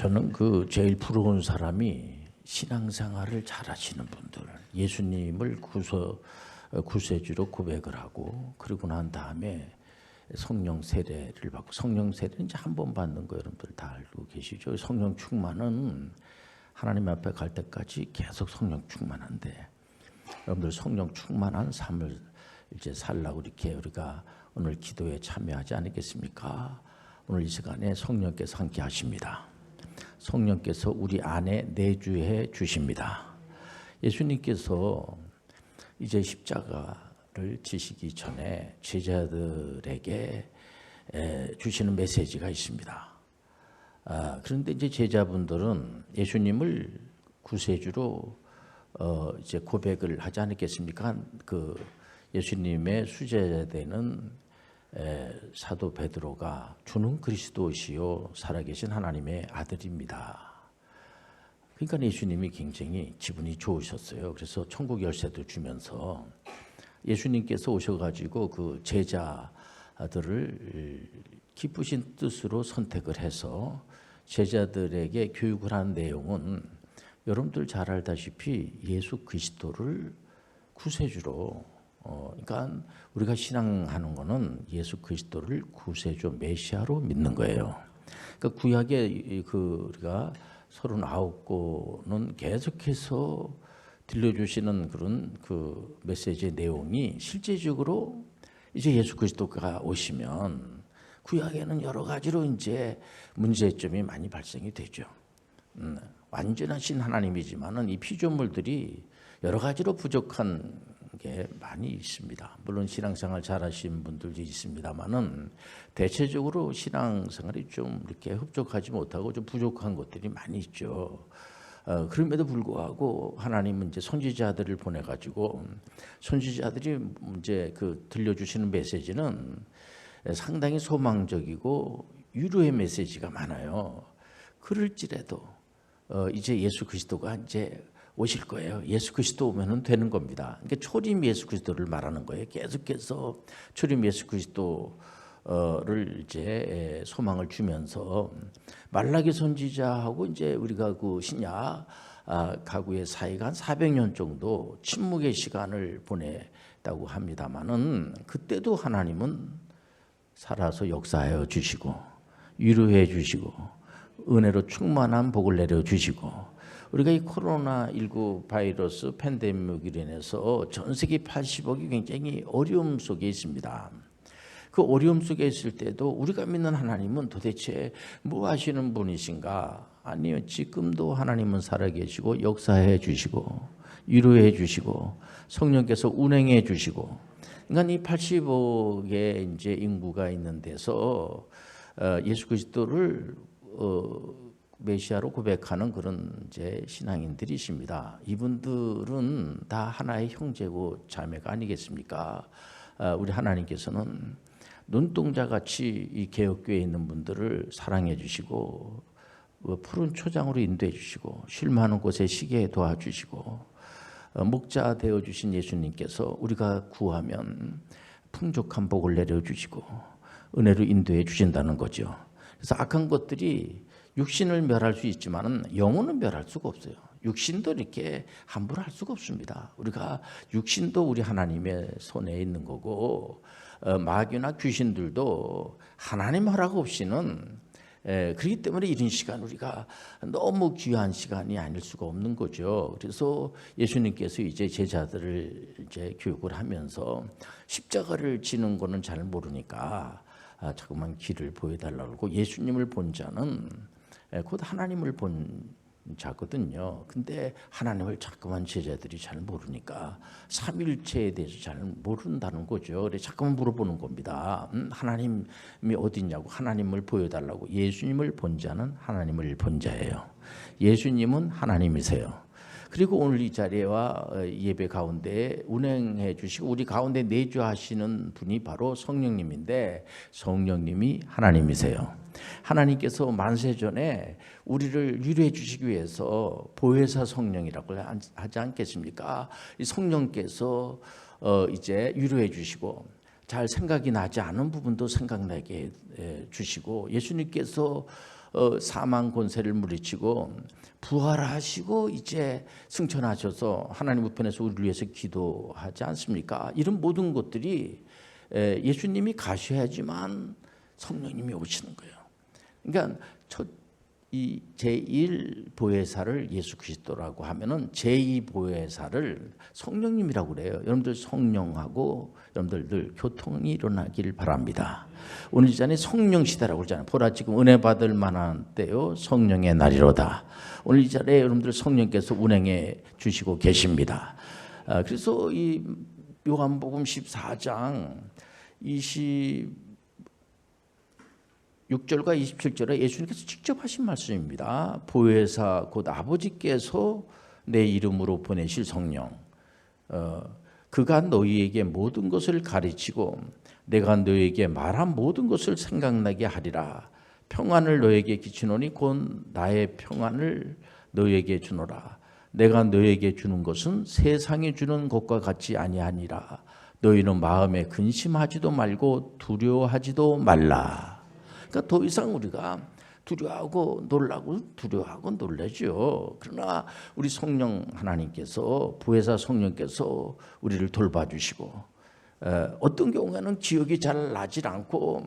저는 그 제일 부러운 사람이 신앙생활을 잘하시는 분들, 예수님을 구세주로 고백을 하고 그러고 난 다음에 성령 세례를 받고, 성령 세례는 이제 한 번 받는 거 여러분들 다 알고 계시죠. 성령 충만은 하나님 앞에 갈 때까지 계속 성령 충만한데, 여러분들 성령 충만한 삶을 이제 살라고 이렇게 우리가 오늘 기도에 참여하지 않겠습니까? 오늘 이 시간에 성령께서 함께 하십니다. 성령께서 우리 안에 내주해 주십니다. 예수님께서 이제 십자가를 지시기 전에 제자들에게 주시는 메시지가 있습니다. 그런데 이제 제자분들은 예수님을 구세주로 이제 고백을 하지 않겠습니까? 그 예수님의 수제자되는 사도 베드로가 주는 그리스도시요 살아계신 하나님의 아들입니다. 그러니까 예수님이 굉장히 기분이 좋으셨어요. 그래서 천국 열쇠도 주면서 예수님께서 오셔가지고 그 제자들을 기쁘신 뜻으로 선택을 해서 제자들에게 교육을 하는 내용은 여러분들 잘 알다시피 예수 그리스도를 구세주로, 그러니까 우리가 신앙하는 거는 예수 그리스도를 구세주 메시아로 믿는 거예요. 그러니까 구약의 우리가 39권은 계속해서 들려주시는 그런 그 메시지의 내용이 실제적으로 이제 예수 그리스도가 오시면 구약에는 여러 가지로 이제 문제점이 많이 발생이 되죠. 완전하신 하나님이지만은 이 피조물들이 여러 가지로 부족한 게 많이 있습니다. 물론 신앙생활 잘하신 분들도 있습니다만은 대체적으로 신앙생활이 좀 이렇게 흡족하지 못하고 좀 부족한 것들이 많이 있죠. 그럼에도 불구하고 하나님은 이제 선지자들을 보내가지고 선지자들이 이제 그 들려주시는 메시지는 상당히 소망적이고 위로의 메시지가 많아요. 그럴지라도 이제 예수 그리스도가 이제 오실 거예요. 예수 그리스도 오면은 되는 겁니다. 그러니까 초림 예수 그리스도를 말하는 거예요. 계속해서 초림 예수 그리스도를 이제 소망을 주면서 말라기 선지자하고 이제 우리가 그 신약 가구의 사이가 한 400년 정도 침묵의 시간을 보냈다고 합니다만은 그때도 하나님은 살아서 역사하여 주시고 위로해 주시고 은혜로 충만한 복을 내려 주시고, 우리가 이 코로나19 바이러스 팬데믹으로 인해서 전 세계 80억이 굉장히 어려움 속에 있습니다. 그 어려움 속에 있을 때도 우리가 믿는 하나님은 도대체 뭐 하시는 분이신가? 아니요, 지금도 하나님은 살아계시고 역사해 주시고 위로해 주시고 성령께서 운행해 주시고, 그러니까 이 80억의 이제 인구가 있는 데서 예수 그리스도를 메시아로 고백하는 그런 이제 신앙인들이십니다. 이분들은 다 하나의 형제고 자매가 아니겠습니까? 우리 하나님께서는 눈동자같이 이 개혁교회에 있는 분들을 사랑해 주시고 푸른 초장으로 인도해 주시고 쉴 만한 곳에 쉬게 도와주시고, 목자 되어 주신 예수님께서 우리가 구하면 풍족한 복을 내려 주시고 은혜로 인도해 주신다는 거죠. 그래서 악한 것들이 육신을 멸할 수 있지만은 영혼은 멸할 수가 없어요. 육신도 이렇게 함부로 할 수가 없습니다. 우리가 육신도 우리 하나님의 손에 있는 거고, 마귀나 귀신들도 하나님 허락 없이는, 그렇기 때문에 이런 시간 우리가 너무 귀한 시간이 아닐 수가 없는 거죠. 그래서 예수님께서 이제 제자들을 이제 교육을 하면서 십자가를 지는 거는 잘 모르니까 자꾸만 길을 보여달라고 하고, 예수님을 본 자는 곧 하나님을 본 자거든요. 근데 하나님을 자꾸만 제자들이 잘 모르니까 삼위일체에 대해서 잘 모른다는 거죠. 그래서 자꾸만 물어보는 겁니다. 하나님이 어디 있냐고, 하나님을 보여달라고. 예수님을 본 자는 하나님을 본 자예요. 예수님은 하나님이세요. 그리고 오늘 이 자리와 예배 가운데 운행해 주시고 우리 가운데 내주하시는 분이 바로 성령님인데, 성령님이 하나님이세요. 하나님께서 만세전에 우리를 위로해 주시기 위해서 보혜사 성령이라고 하지 않겠습니까? 이 성령께서 이제 위로해 주시고 잘 생각이 나지 않은 부분도 생각나게 주시고, 예수님께서 사망 권세를 물리치고 부활하시고 이제 승천하셔서 하나님 우편에서 우리를 위해서 기도하지 않습니까? 이런 모든 것들이 예수님이 가셔야지만 성령님이 오시는 거예요. 그러니까 이 제1보혜사를 예수 그리스도라고 하면은 제2보혜사를 성령님이라고 그래요. 여러분들 성령하고 여러분들 늘 교통이 일어나길 바랍니다. 오늘 이 자리에 성령 시대라고 그러잖아요. 보라 지금 은혜 받을 만한 때요 성령의 날이로다. 오늘 이 자리에 여러분들 성령께서 운행해 주시고 계십니다. 그래서 이 요한복음 14장 26절과 27절에 예수님께서 직접 하신 말씀입니다. 보혜사 곧 아버지께서 내 이름으로 보내실 성령, 그가 너희에게 모든 것을 가르치고 내가 너희에게 말한 모든 것을 생각나게 하리라. 평안을 너희에게 끼치노니 곧 나의 평안을 너희에게 주노라. 내가 너희에게 주는 것은 세상이 주는 것과 같지 아니하니라. 너희는 마음에 근심하지도 말고 두려워하지도 말라. 그러니까 더 이상 우리가 두려워하고 놀라죠. 그러나 우리 성령 하나님께서 보혜사 성령께서 우리를 돌봐주시고 어떤 경우에는 기억이 잘 나질 않고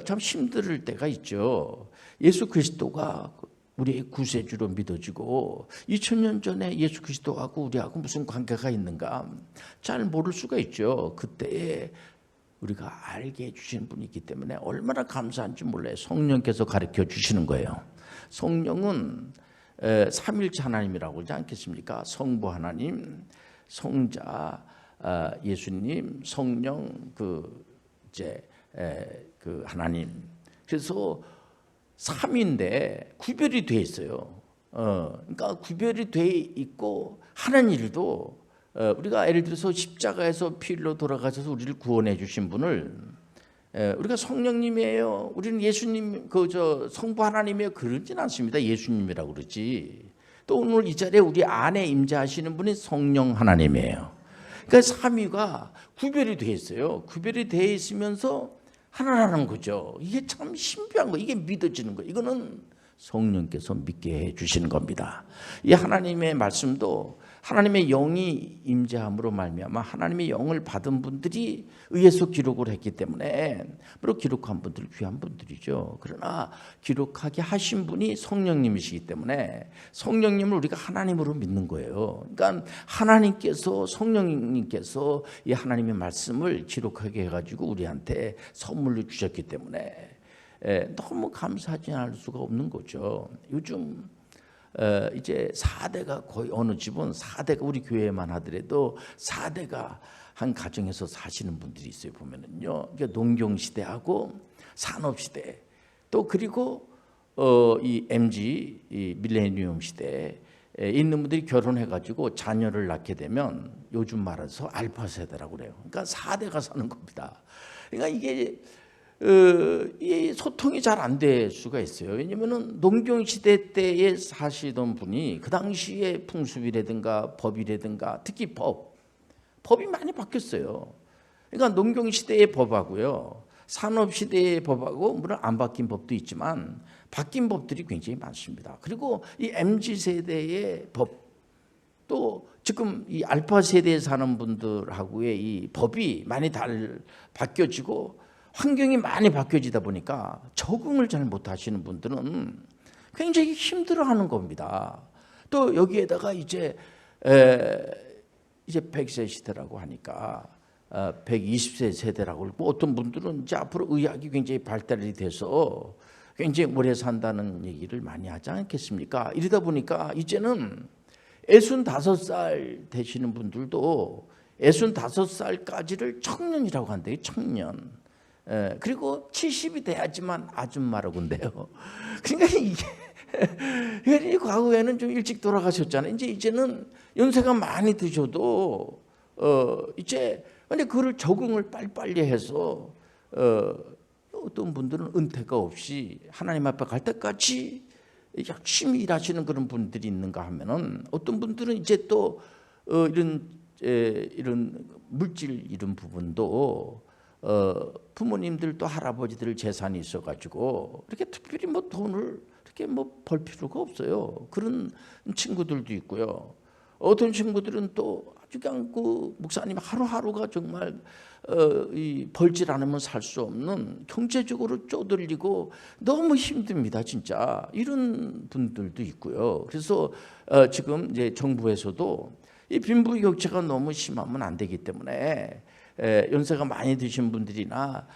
참 힘들 때가 있죠. 예수 그리스도가 우리의 구세주로 믿어지고 2000년 전에 예수 그리스도하고 우리하고 무슨 관계가 있는가 잘 모를 수가 있죠. 그때에 우리가 알게 해주시는 분이 있기 때문에 얼마나 감사한지 몰라요. 성령께서 가르쳐 주시는 거예요. 성령은 삼일체 하나님이라고 하지 않겠습니까? 성부 하나님, 성자 예수님, 성령 그 하나님. 그래서 삼인데 구별이 돼 있어요. 그러니까 구별이 돼 있고 하는 일도 우리가 예를 들어서 십자가에서 피 흘려 돌아가셔서 우리를 구원해 주신 분을 우리가 성령님이에요. 우리는 예수님 성부 하나님이에요. 그러진 않습니다. 예수님이라고 그러지. 또 오늘 이 자리에 우리 안에 임재하시는 분이 성령 하나님이에요. 그러니까 삼위가 구별이 돼 있어요. 구별이 돼 있으면서 하나라는 거죠. 이게 참 신비한 거. 이게 믿어지는 거. 이거는 성령께서 믿게 해 주시는 겁니다. 이 하나님의 말씀도 하나님의 영이 임재함으로 말미암아 하나님의 영을 받은 분들이 의해서 기록을 했기 때문에 물론 기록한 분들 귀한 분들이죠. 그러나 기록하게 하신 분이 성령님이시기 때문에 성령님을 우리가 하나님으로 믿는 거예요. 그러니까 하나님께서 성령님께서 이 하나님의 말씀을 기록하게 해가지고 우리한테 선물로 주셨기 때문에 너무 감사하지 않을 수가 없는 거죠. 요즘 이제 4대가 거의 어느 집은 4대가 우리 교회만 하더라도 4대가 한 가정에서 사시는 분들이 있어요. 보면은요. 그러니까 농경 시대하고 산업 시대 또 그리고 이 MG 이 밀레니엄 시대에 있는 분들이 결혼해 가지고 자녀를 낳게 되면 요즘 말해서 알파 세대라고 그래요. 그러니까 4대가 사는 겁니다. 그러니까 이게 이 소통이 잘 안 될 수가 있어요. 왜냐면은 농경 시대 때에 사시던 분이 그 당시에 풍습이라든가 법이라든가 특히 법이 많이 바뀌었어요. 그러니까 농경 시대의 법하고요, 산업 시대의 법하고 물론 안 바뀐 법도 있지만 바뀐 법들이 굉장히 많습니다. 그리고 이 MZ 세대의 법, 또 지금 이 알파 세대에 사는 분들하고의 이 법이 많이 바뀌어지고 환경이 많이 바뀌어지다 보니까 적응을 잘 못하시는 분들은 굉장히 힘들어하는 겁니다. 또 여기에다가 이제 100세 시대라고 하니까 120세 세대라고 그러고 어떤 분들은 이제 앞으로 의학이 굉장히 발달이 돼서 굉장히 오래 산다는 얘기를 많이 하지 않겠습니까? 이러다 보니까 이제는 65살 되시는 분들도 65살까지를 청년이라고 한대요. 청년. 그리고 70이 돼야지만 아줌마라고 한대요. 그러니까 이게 과거에는 좀 일찍 돌아가셨잖아요. 이제는 연세가 많이 드셔도 이제 근데 그걸 적응을 빨리빨리 해서 어떤 분들은 은퇴가 없이 하나님 앞에 갈 때까지 열심히 일하시는 그런 분들이 있는가 하면은 어떤 분들은 이제 또 이런 물질 이런 부분도 부모님들도 할아버지들 재산이 있어가지고 이렇게 특별히 뭐 돈을 이렇게 뭐 벌 필요가 없어요. 그런 친구들도 있고요. 어떤 친구들은 또 아주 그냥 그 목사님 하루하루가 정말 이 벌질 않으면 살 수 없는 경제적으로 쪼들리고 너무 힘듭니다, 진짜. 이런 분들도 있고요. 그래서 지금 이제 정부에서도 이 빈부격차가 너무 심하면 안 되기 때문에 연세가 많이 드신 분들이나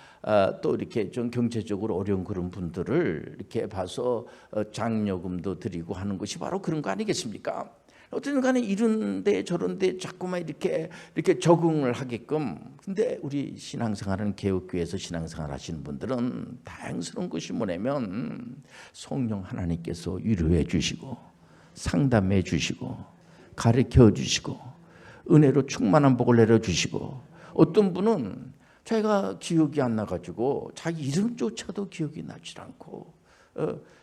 또 이렇게 좀 경제적으로 어려운 그런 분들을 이렇게 봐서 장려금도 드리고 하는 것이 바로 그런 거 아니겠습니까? 어쨌든 간에 이런데 저런데 자꾸만 이렇게 적응을 하게끔. 근데 우리 신앙생활은 개혁교회에서 신앙생활 하시는 분들은 다행스러운 것이 뭐냐면 성령 하나님께서 위로해 주시고 상담해 주시고 가르쳐 주시고 은혜로 충만한 복을 내려주시고, 어떤 분은 자기가 기억이 안 나가지고 자기 이름조차도 기억이 나질 않고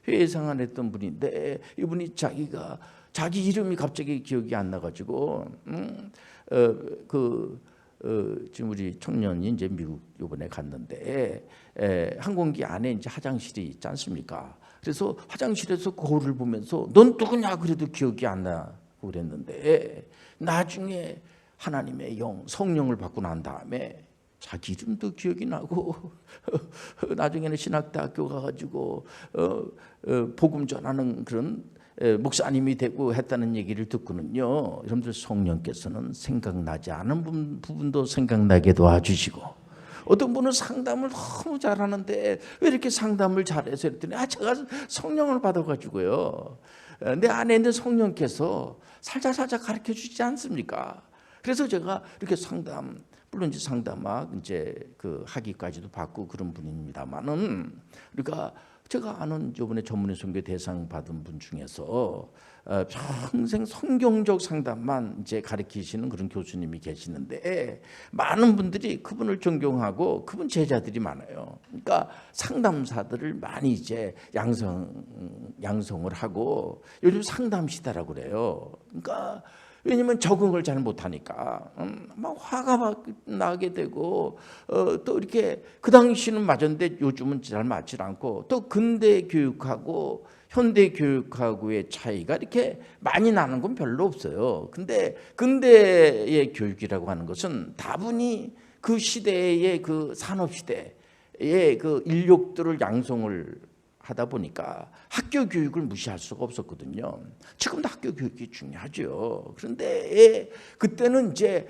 회상을 했던 분인데 이분이 자기 이름이 갑자기 기억이 안 나가지고 지금 우리 청년이 이제 미국 이번에 갔는데 항공기 안에 이제 화장실이 있지 않습니까? 그래서 화장실에서 거울을 보면서 넌 누구냐 그래도 기억이 안 나고 그랬는데 나중에 하나님의 영 성령을 받고 난 다음에 자기 이름도 기억이 나고 나중에는 신학대학교 가가지고 복음 전하는 그런 목사님이 되고 했다는 얘기를 듣고는요, 여러분들 성령께서는 생각나지 않은 부분도 생각나게 도와주시고, 어떤 분은 상담을 너무 잘하는데 왜 이렇게 상담을 잘해서 했더니 제가 성령을 받아가지고요, 내 안에 있는 성령께서 살짝 가르쳐 주시지 않습니까? 그래서 제가 이렇게 물론 이제 상담학 이제 그 학위까지도 받고 그런 분입니다만은, 그러니까 제가 아는 저번에 전문의 선교 대상 받은 분 중에서 평생 성경적 상담만 이제 가르치시는 그런 교수님이 계시는데 많은 분들이 그분을 존경하고 그분 제자들이 많아요. 그러니까 상담사들을 많이 이제 양성을 하고 요즘 상담 시대라고 그래요. 그러니까 왜냐면 적응을 잘 못하니까 막 화가 막 나게 되고 또 이렇게 그 당시는 맞았는데 요즘은 잘 맞질 않고, 또 근대 교육하고 현대 교육하고의 차이가 이렇게 많이 나는 건 별로 없어요. 근데 근대의 교육이라고 하는 것은 다분히 그 시대의 그 산업 시대의 그 인력들을 양성을 하다 보니까 학교 교육을 무시할 수가 없었거든요. 지금도 학교 교육이 중요하죠. 그런데 그때는 이제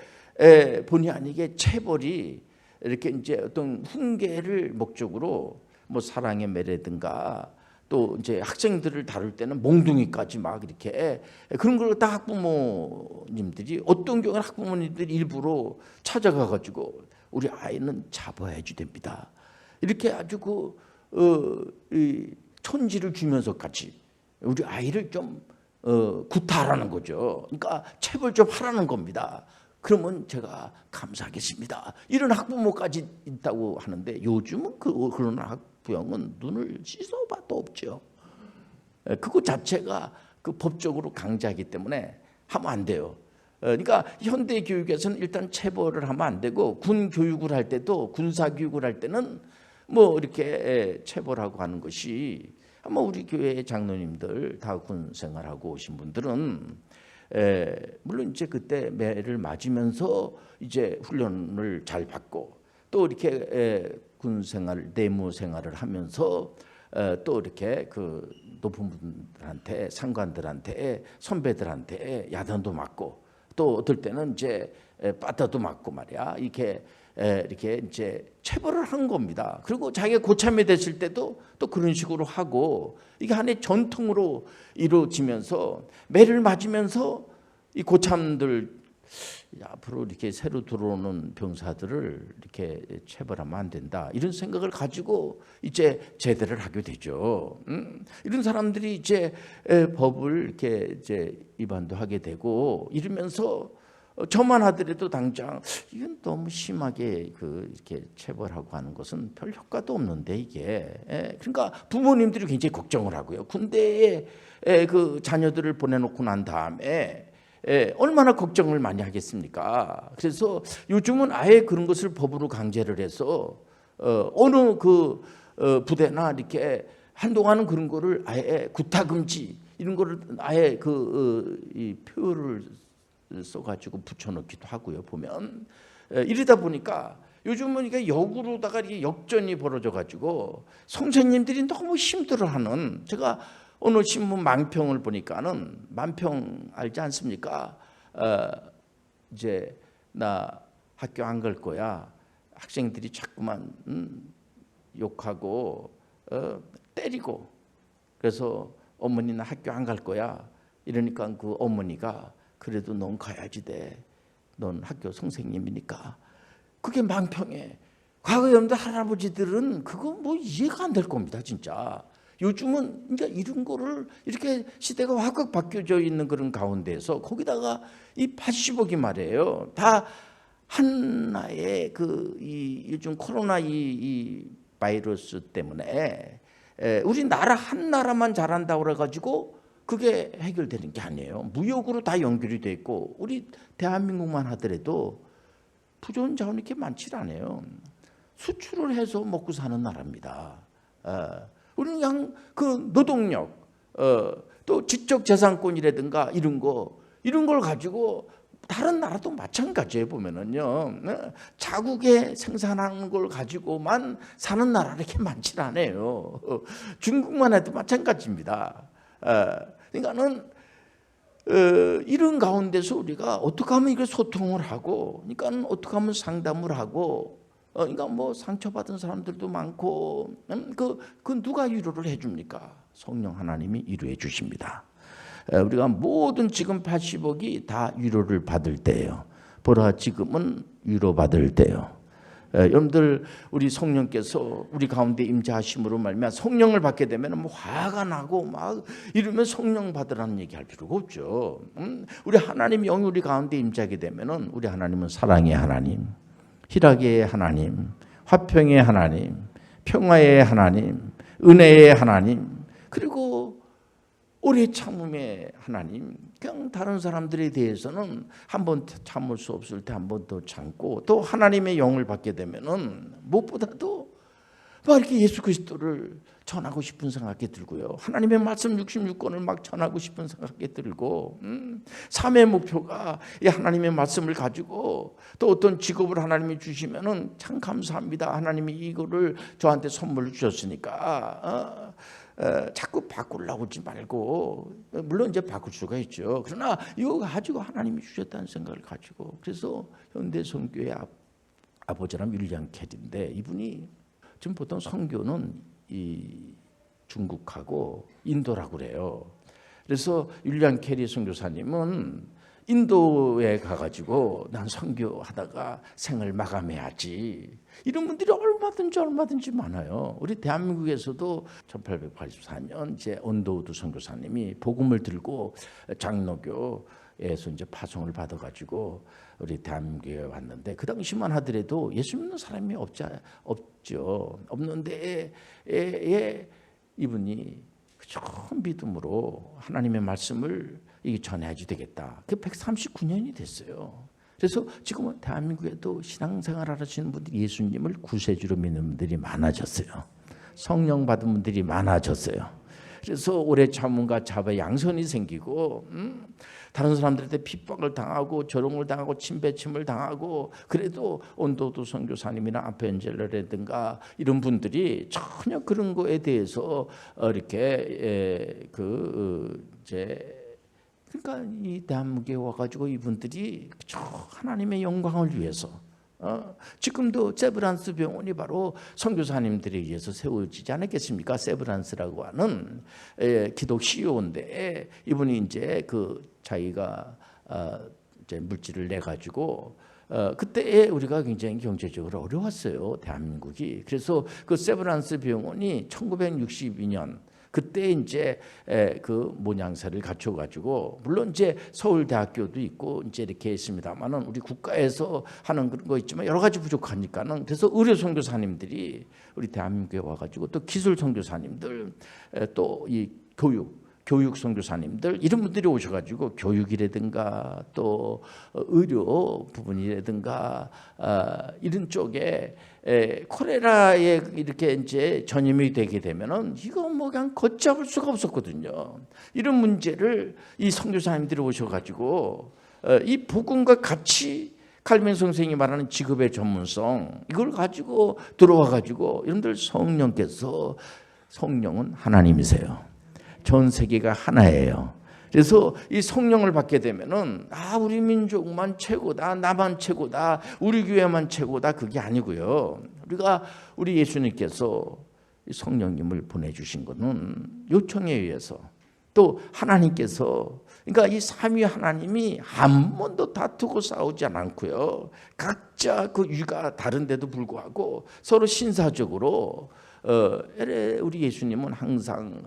본의 아니게 체벌이 이렇게 이제 어떤 훈계를 목적으로 뭐 사랑의 매라든가 또 이제 학생들을 다룰 때는 몽둥이까지 막 이렇게 그런 걸 다 학부모님들이, 어떤 경우는 학부모님들이 일부러 찾아가 가지고 우리 아이는 잡아야 됩니다. 이렇게 아주 이 촌지를 주면서까지 우리 아이를 좀 구타하라는 거죠. 그러니까 체벌 좀 하라는 겁니다. 그러면 제가 감사하겠습니다. 이런 학부모까지 있다고 하는데 요즘은 그런 학부형은 눈을 씻어봐도 없죠. 그거 자체가 그 법적으로 강제하기 때문에 하면 안 돼요. 그러니까 현대 교육에서는 일단 체벌을 하면 안 되고, 군 교육을 할 때도 군사 교육을 할 때는 뭐 이렇게 체벌하고 하는 것이, 아마 우리 교회 장로님들 다 군 생활하고 오신 분들은 물론 이제 그때 매를 맞으면서 이제 훈련을 잘 받고 또 이렇게 군 생활, 내무 생활을 하면서 또 이렇게 그 높은 분들한테, 상관들한테, 선배들한테 야단도 맞고 또 어떨 때는 이제 빠따도 맞고 말이야, 이렇게 이제 체벌을 한 겁니다. 그리고 자기가 고참이 됐을 때도 또 그런 식으로 하고, 이게 하나의 전통으로 이루어지면서 매를 맞으면서 이 고참들 앞으로 이렇게 새로 들어오는 병사들을 이렇게 체벌하면 안 된다, 이런 생각을 가지고 이제 제대를 하게 되죠. 이런 사람들이 이제 법을 이렇게 이제 위반도 하게 되고 이러면서 저만 하더라도 당장 이건 너무 심하게 이렇게 체벌하고 하는 것은 별 효과도 없는데 이게, 그러니까 부모님들이 굉장히 걱정을 하고요. 군대에 그 자녀들을 보내놓고 난 다음에 얼마나 걱정을 많이 하겠습니까? 그래서 요즘은 아예 그런 것을 법으로 강제를 해서 어느 그 부대나 이렇게 한동안은 그런 거를 아예 구타금지 이런 거를 아예 이 표를 써가지고 붙여놓기도 하고요. 보면 이러다 보니까 요즘은 이게 역으로다가 이게 역전이 벌어져가지고 선생님들이 너무 힘들어하는, 제가 어느 신문 만평을 보니까는, 만평 알지 않습니까? 이제 나 학교 안 갈 거야. 학생들이 자꾸만 욕하고 때리고, 그래서 어머니 나 학교 안 갈 거야. 이러니까 그 어머니가 그래도 넌 가야지 돼. 넌 학교 선생님이니까. 그게 망평에. 과거 여러분들 할아버지들은 그거 뭐 이해가 안 될 겁니다, 진짜. 요즘은 이제 이런 거를 이렇게 시대가 확확 바뀌어져 있는 그런 가운데서 거기다가 이 80억이 말이에요. 다 하나의 이 요즘 코로나 이 바이러스 때문에 우리 나라 한 나라만 잘한다고 그래가지고 그게 해결되는 게 아니에요. 무역으로 다 연결이 돼 있고, 우리 대한민국만 하더라도 부존 자원이 이렇게 많지 않아요. 수출을 해서 먹고 사는 나라입니다. 우리는 그냥 그 노동력, 또 지적재산권이라든가 이런 걸 가지고 다른 나라도 마찬가지예요. 보면은요, 자국에 생산하는 걸 가지고만 사는 나라 이렇게 많지 않아요. 중국만 해도 마찬가지입니다. 그러니까는 이런 가운데서 우리가 어떻게 하면 이걸 소통을 하고, 그러니까 어떻게 하면 상담을 하고, 그러니까 뭐 상처받은 사람들도 많고, 그 누가 위로를 해줍니까? 성령 하나님이 위로해 주십니다. 우리가 모든 지금 80억이 다 위로를 받을 때예요. 보라, 지금은 위로받을 때요. 여러분들, 우리 성령께서 우리 가운데 임재하심으로 말미암아 성령을 받게 되면 뭐 화가 나고 막 이러면 성령 받으라는 얘기할 필요가 없죠. 우리 하나님 영이 우리 가운데 임재하게 되면은, 우리 하나님은 사랑의 하나님, 희락의 하나님, 화평의 하나님, 평화의 하나님, 은혜의 하나님, 그리고 오래 참음의 하나님. 그냥 다른 사람들에 대해서는 한 번 참을 수 없을 때 한 번 더 참고, 또 하나님의 영을 받게 되면은 무엇보다도 막 이렇게 예수 그리스도를 전하고 싶은 생각이 들고요. 하나님의 말씀 66권을 막 전하고 싶은 생각이 들고, 삶의 목표가 이 하나님의 말씀을 가지고, 또 어떤 직업을 하나님이 주시면은 참 감사합니다. 하나님이 이거를 저한테 선물을 주셨으니까 자꾸 바꾸려고 하지 말고, 물론 이제 바꿀 수가 있죠. 그러나 이거 가지고 하나님이 주셨다는 생각을 가지고, 그래서 현대선교의 아버지란 윌리엄 캐리인데, 이분이 지금 보통 선교는 이 중국하고 인도라고 그래요. 그래서 윌리엄 캐리 선교사님은 인도에 가가지고 난 선교하다가 생을 마감해야지, 이런 분들이 얼마든지 많아요. 우리 대한민국에서도 1884년 이제 언더우드 선교사님이 복음을 들고 장로교에서 이제 파송을 받아가지고 우리 대한민국에 왔는데, 그 당시만 하더라도 예수 믿는 사람이 없죠. 없는데 이분이 좋은 믿음으로 하나님의 말씀을 전해야지 되겠다. 그 139년이 됐어요. 그래서 지금은 대한민국에도 신앙생활 하시는 분들이 예수님을 구세주로 믿는 분들이 많아졌어요. 성령 받은 분들이 많아졌어요. 그래서 오래 참음과 자바 양선이 생기고, 다른 사람들한테 핍박을 당하고 조롱을 당하고 침배침을 당하고, 그래도 온도도 선교사님이나 아펜젤러라든가 이런 분들이 전혀 그런 거에 대해서 이렇게 그러니까 이 대한민국에 와가지고 이분들이 저 하나님의 영광을 위해서, 지금도 세브란스 병원이 바로 선교사님들에 의해서 세워지지 않았겠습니까? 세브란스라고 하는 기독 CEO인데, 이분이 이제 자기가 이제 물질을 내 가지고, 그때에 우리가 굉장히 경제적으로 어려웠어요, 대한민국이. 그래서 그 세브란스 병원이 1962년 그때 이제 그 모양새를 갖춰가지고, 물론 이제 서울대학교도 있고 이제 이렇게 있습니다만은 우리 국가에서 하는 그런 거 있지만 여러 가지 부족하니까는, 그래서 의료 선교사님들이 우리 대한민국에 와가지고, 또 기술 선교사님들, 또 이 교육, 교육 선교사님들 이런 분들이 오셔가지고 교육이라든가 또 의료 부분이라든가 이런 쪽에 콜레라에 이렇게 이제 전염이 되게 되면은 이거 뭐 그냥 걷잡을 수가 없었거든요. 이런 문제를 이 선교사님들이 오셔가지고 이 복음과 같이 칼빈 선생이 말하는 직업의 전문성 이걸 가지고 들어와 가지고 여러분들 성령은 하나님이세요. 전 세계가 하나예요. 그래서 이 성령을 받게 되면은 우리 민족만 최고다, 나만 최고다, 우리 교회만 최고다 그게 아니고요. 우리 예수님께서 성령님을 보내주신 것은 요청에 의해서 또 하나님께서 그러니까 이 삼위 하나님이 한 번도 다투고 싸우지 않고요. 각자 그 위가 다른데도 불구하고 서로 신사적으로 우리 예수님은 항상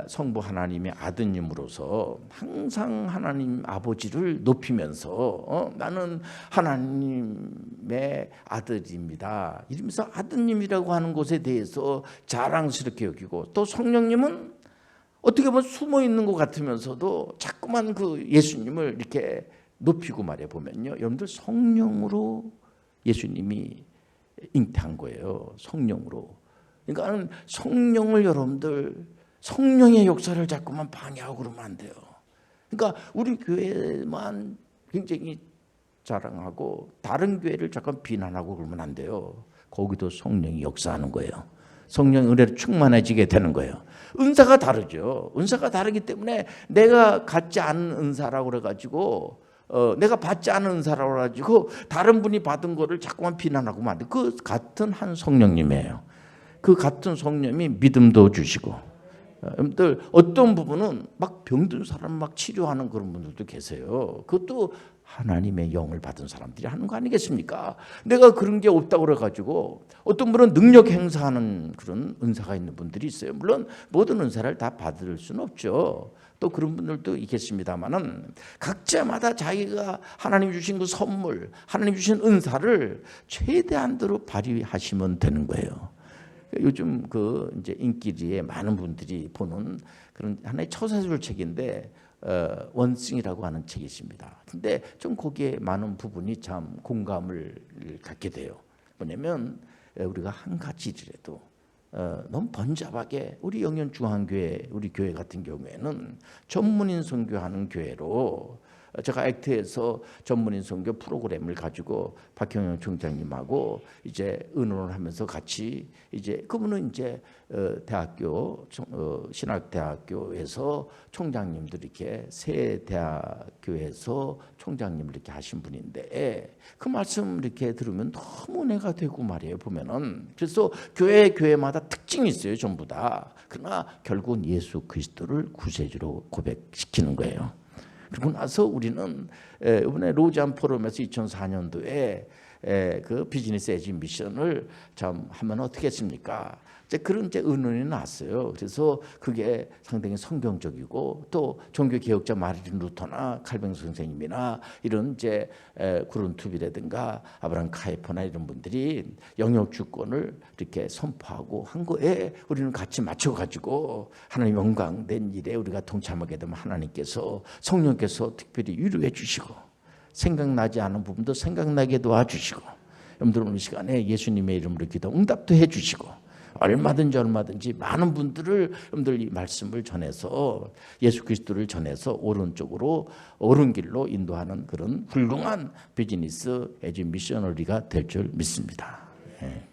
성부 하나님의 아드님으로서 항상 하나님 아버지를 높이면서 나는 하나님의 아들입니다 이러면서 아드님이라고 하는 것에 대해서 자랑스럽게 여기고 또 성령님은 어떻게 보면 숨어 있는 것 같으면서도 자꾸만 그 예수님을 이렇게 높이고 말해 보면요, 여러분들 성령으로 예수님이 잉태한 거예요. 성령으로. 그러니까 성령을 여러분들 성령의 역사를 자꾸만 방해하고 그러면 안 돼요. 그러니까 우리 교회만 굉장히 자랑하고 다른 교회를 잠깐 비난하고 그러면 안 돼요. 거기도 성령이 역사하는 거예요. 성령 은혜로 충만해지게 되는 거예요. 은사가 다르죠. 은사가 다르기 때문에 내가 갖지 않은 은사라고 그래가지고 내가 받지 않은 은사라고 그래가지고 다른 분이 받은 거를 자꾸만 비난하고 안 돼. 그 같은 한 성령님이에요. 그 같은 성령님이 믿음도 주시고 여러분들 어떤 부분은 막 병든 사람 막 치료하는 그런 분들도 계세요. 그것도 하나님의 영을 받은 사람들이 하는 거 아니겠습니까? 내가 그런 게 없다고 그래가지고 어떤 분은 능력 행사하는 그런 은사가 있는 분들이 있어요. 물론 모든 은사를 다 받을 수는 없죠. 또 그런 분들도 있겠습니다만은 각자마다 자기가 하나님 주신 그 선물, 하나님 주신 은사를 최대한대로 발휘하시면 되는 거예요. 요즘 그 이제 인기리에 많은 분들이 보는 그런 하나의 처세술 책인데 원승이라고 하는 책이 있습니다. 근데 좀 거기에 많은 부분이 참 공감을 갖게 돼요. 뭐냐면 우리가 한 가지라도 너무 번잡하게 우리 영현중앙교회 우리 교회 같은 경우에는 전문인 선교하는 교회로 제가 액트에서 전문인 선교 프로그램을 가지고 박형영 총장님하고 이제 의논을 하면서 같이 이제 그분은 이제 대학교 신학대학교에서 총장님들 이렇게 새 대학교에서 총장님을 이렇게 하신 분인데 그 말씀 이렇게 들으면 너무 은혜가 되고 말이에요. 보면은 그래서 교회마다 특징이 있어요. 전부 다. 그러나 결국은 예수 그리스도를 구세주로 고백시키는 거예요. 그리고 나서 우리는 이번에 로잔 포럼에서 2004년도에 그 비즈니스 에지 미션을 참 하면 어떻겠습니까? 이제 그런 이제 의논이 났어요. 그래서 그게 상당히 성경적이고 또 종교 개혁자 마르틴 루터나 칼뱅 선생님이나 이런 이제 구른투비라든가 아브라함 카이퍼나 이런 분들이 영역 주권을 이렇게 선포하고 한 거에 우리는 같이 맞춰가지고 하나님 영광된 일에 우리가 동참하게 되면 하나님께서 성령께서 특별히 위로해 주시고 생각나지 않은 부분도 생각나게 도와주시고 여러분들 오늘 시간에 예수님의 이름으로 기도 응답도 해 주시고 얼마든지 많은 분들을 여러분들 이 말씀을 전해서 예수 그리스도를 전해서 오른쪽으로 옳은 길로 인도하는 그런 훌륭한 비즈니스 에지 미셔너리가 될 줄 믿습니다. 예.